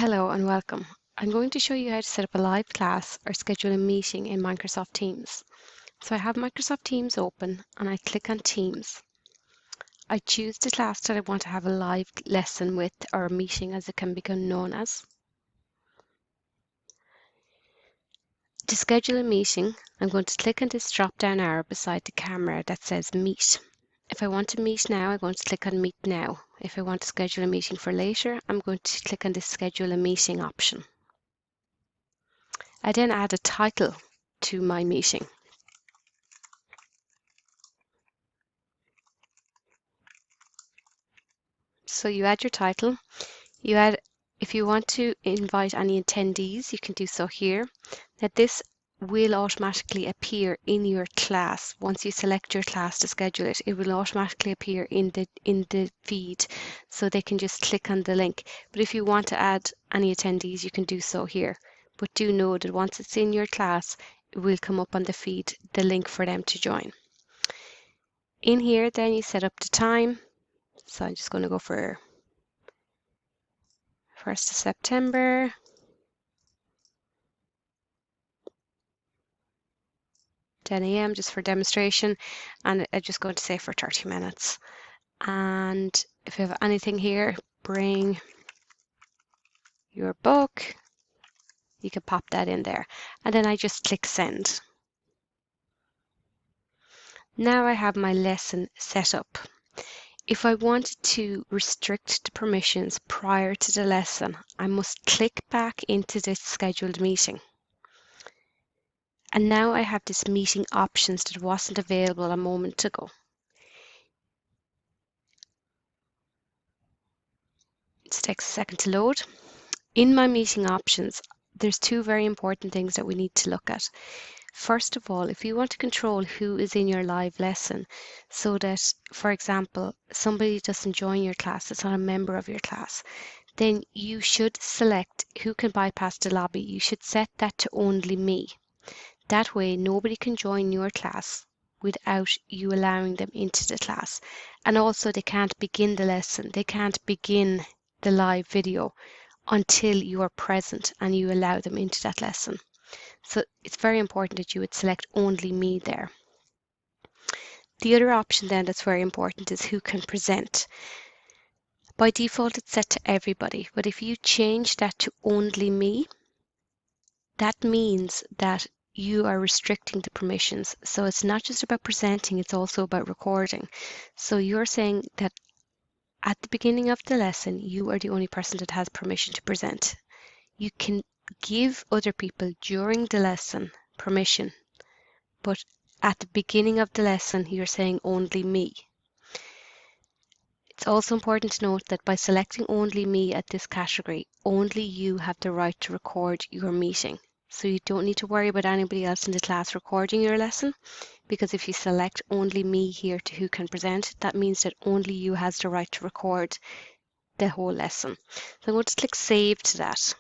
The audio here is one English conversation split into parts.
Hello and welcome. I'm going to show you how to set up a live class or schedule a meeting in Microsoft Teams. So I have Microsoft Teams open and I click on Teams. I choose the class that I want to have a live lesson with, or a meeting as it can become known as. To schedule a meeting, I'm going to click on this drop down arrow beside the camera that says Meet. If I want to meet now, I'm going to click on Meet Now. If I want to schedule a meeting for later, I'm going to click on the Schedule a Meeting option. I then add a title to my meeting. So you add your title, if you want to invite any attendees, you can do so here. Now this will automatically appear in your class. Once you select your class to schedule it, it will automatically appear in the feed, so they can just click on the link. But if you want to add any attendees, you can do so here. But do know that once it's in your class, it will come up on the feed, the link for them to join. In here, then you set up the time. So I'm just going to go for 1st of September. $10 a.m. just for demonstration, and I'm just going to say for 30 minutes. And if you have anything here, bring your book, you can pop that in there. And then I just click send. Now I have my lesson set up. If I wanted to restrict the permissions prior to the lesson, I must click back into this scheduled meeting. And now I have this meeting options that wasn't available a moment ago. It takes a second to load. In my meeting options, there's two very important things that we need to look at. First of all, if you want to control who is in your live lesson, so that, for example, somebody doesn't join your class, it's not a member of your class, then you should select who can bypass the lobby. You should set that to only me. That way, nobody can join your class without you allowing them into the class. And also, they can't begin the lesson. They can't begin the live video until you are present and you allow them into that lesson. So it's very important that you would select only me there. The other option then that's very important is who can present. By default, it's set to everybody, but if you change that to only me, that means that you are restricting the permissions. So it's not just about presenting, it's also about recording. So you're saying that at the beginning of the lesson, you are the only person that has permission to present. You can give other people during the lesson permission, but at the beginning of the lesson, you're saying only me. It's also important to note that by selecting only me at this category, only you have the right to record your meeting. So you don't need to worry about anybody else in the class recording your lesson, because if you select only me here to who can present, that means that only you has the right to record the whole lesson. So I'm going to click save to that.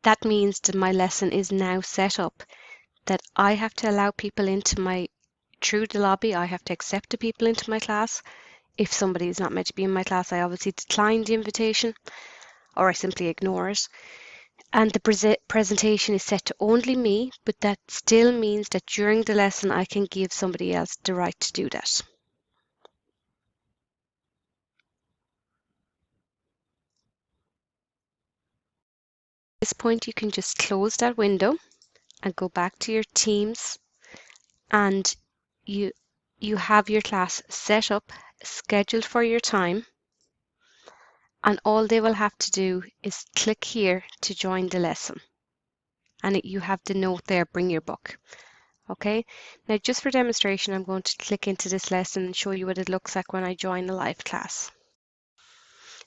That means that my lesson is now set up, that I have to allow people into through the lobby. I have to accept the people into my class. If somebody is not meant to be in my class, I obviously decline the invitation, or I simply ignore it. And the presentation is set to only me, but that still means that during the lesson I can give somebody else the right to do that. At this point, you can just close that window and go back to your Teams, and you have your class set up, scheduled for your time, and all they will have to do is click here to join the lesson. And you have the note there, bring your book. Okay, now just for demonstration, I'm going to click into this lesson and show you what it looks like when I join a live class.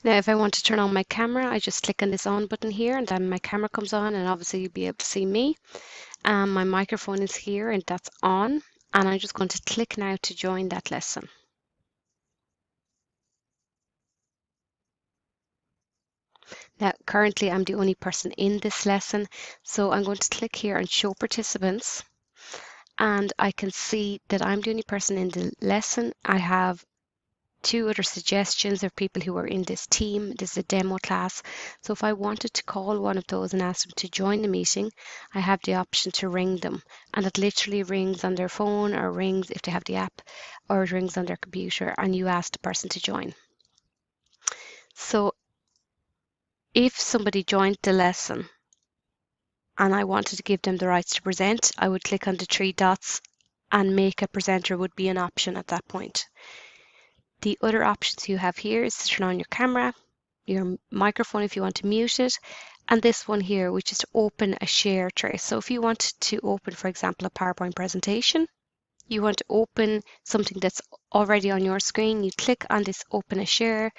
Now, if I want to turn on my camera, I just click on this on button here, and then my camera comes on, and obviously you'll be able to see me. My microphone is here, and that's on. And I'm just going to click now to join that lesson. Now, currently I'm the only person in this lesson, so I'm going to click here and show participants, and I can see that I'm the only person in the lesson. I have two other suggestions of people who are in this team. This is a demo class. So if I wanted to call one of those and ask them to join the meeting, I have the option to ring them. And it literally rings on their phone, or rings if they have the app, or it rings on their computer, and you ask the person to join. So if somebody joined the lesson and I wanted to give them the rights to present, I would click on the three dots, and make a presenter would be an option at that point. The other options you have here is to turn on your camera, your microphone if you want to mute it, and this one here, which is to open a share trace. So if you want to open, for example, a PowerPoint presentation, you want to open something that's already on your screen, you click on this open a share,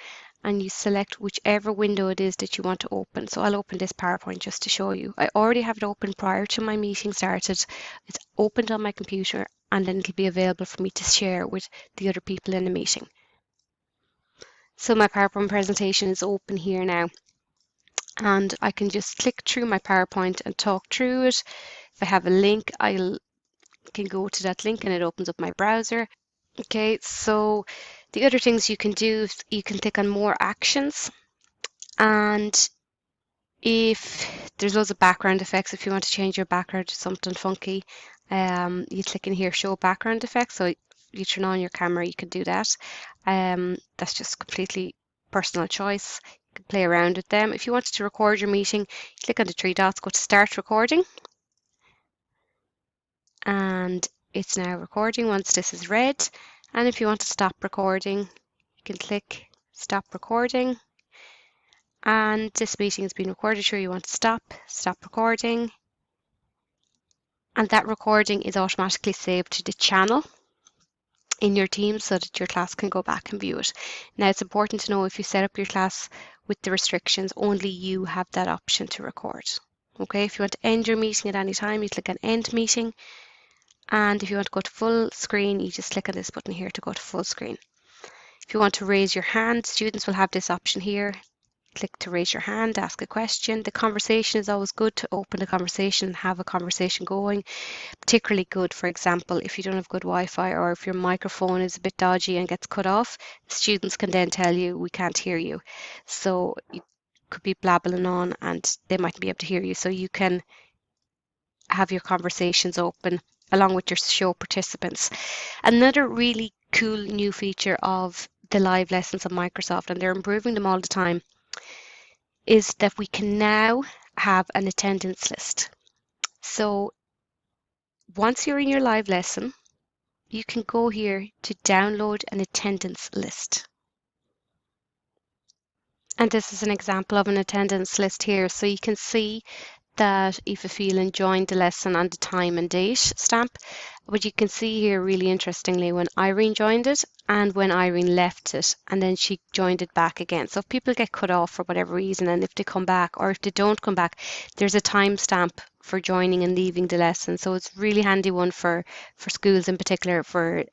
and you select whichever window it is that you want to open. So I'll open this PowerPoint just to show you. I already have it open prior to my meeting started. It's opened on my computer, and then it'll be available for me to share with the other people in the meeting. So my PowerPoint presentation is open here now, and I can just click through my PowerPoint and talk through it. If I have a link, I can go to that link and it opens up my browser. Okay, so the other things you can do, you can click on more actions, and if there's loads of background effects, if you want to change your background to something funky, you click in here, show background effects. So you turn on your camera, you can do that. That's just completely personal choice. You can play around with them. If you wanted to record your meeting, click on the three dots, go to start recording. And it's now recording once this is red. And if you want to stop recording, you can click stop recording. And this meeting has been recorded. Sure, you want to stop recording. And that recording is automatically saved to the channel in your team so that your class can go back and view it. Now, it's important to know, if you set up your class with the restrictions, only you have that option to record. Okay, if you want to end your meeting at any time, you click on end meeting. And if you want to go to full screen, you just click on this button here to go to full screen. If you want to raise your hand, students will have this option here. Click to raise your hand, ask a question. The conversation is always good to open the conversation and have a conversation going. Particularly good, for example, if you don't have good Wi-Fi, or if your microphone is a bit dodgy and gets cut off, students can then tell you, we can't hear you. So you could be blabbling on and they might be able to hear you. So you can have your conversations open along with your show participants. Another really cool new feature of the live lessons on Microsoft, and they're improving them all the time, is that we can now have an attendance list. So once you're in your live lesson, you can go here to download an attendance list. And this is an example of an attendance list here. So you can see that Aoife Phelan joined the lesson on the time and date stamp, but you can see here, really interestingly, when Irene joined it and when Irene left it, and then she joined it back again. So if people get cut off for whatever reason, and if they come back, or if they don't come back, there's a timestamp for joining and leaving the lesson. So it's a really handy one for schools in particular, for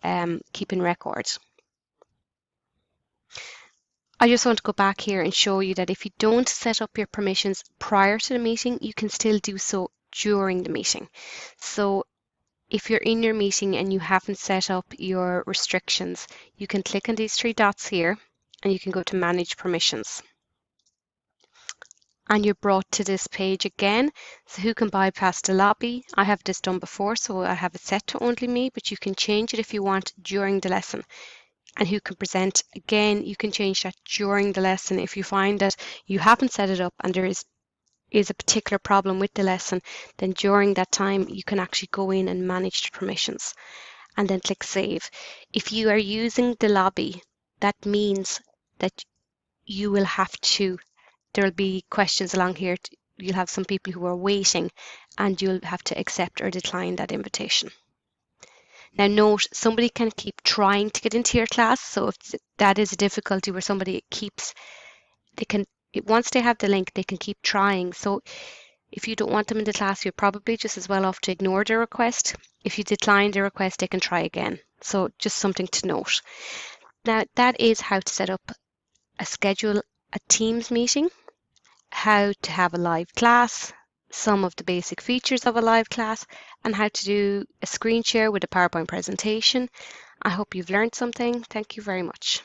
keeping records. I just want to go back here and show you that if you don't set up your permissions prior to the meeting, you can still do so during the meeting. So if you're in your meeting and you haven't set up your restrictions, you can click on these three dots here and you can go to manage permissions. And you're brought to this page again. So who can bypass the lobby? I have this done before, so I have it set to only me, but you can change it if you want during the lesson. And who can present? Again, you can change that during the lesson. If you find that you haven't set it up and there is a particular problem with the lesson, then during that time you can actually go in and manage the permissions and then click save. If you are using the lobby, that means that you will have to, there'll be questions along here. You'll have some people who are waiting and you'll have to accept or decline that invitation. Now note, somebody can keep trying to get into your class. So if that is a difficulty where somebody once they have the link, they can keep trying. So if you don't want them in the class, you're probably just as well off to ignore their request. If you decline their request, they can try again. So just something to note. Now that is how to set up schedule a Teams meeting, how to have a live class, some of the basic features of a live class, and how to do a screen share with a PowerPoint presentation. I hope you've learned something. Thank you very much.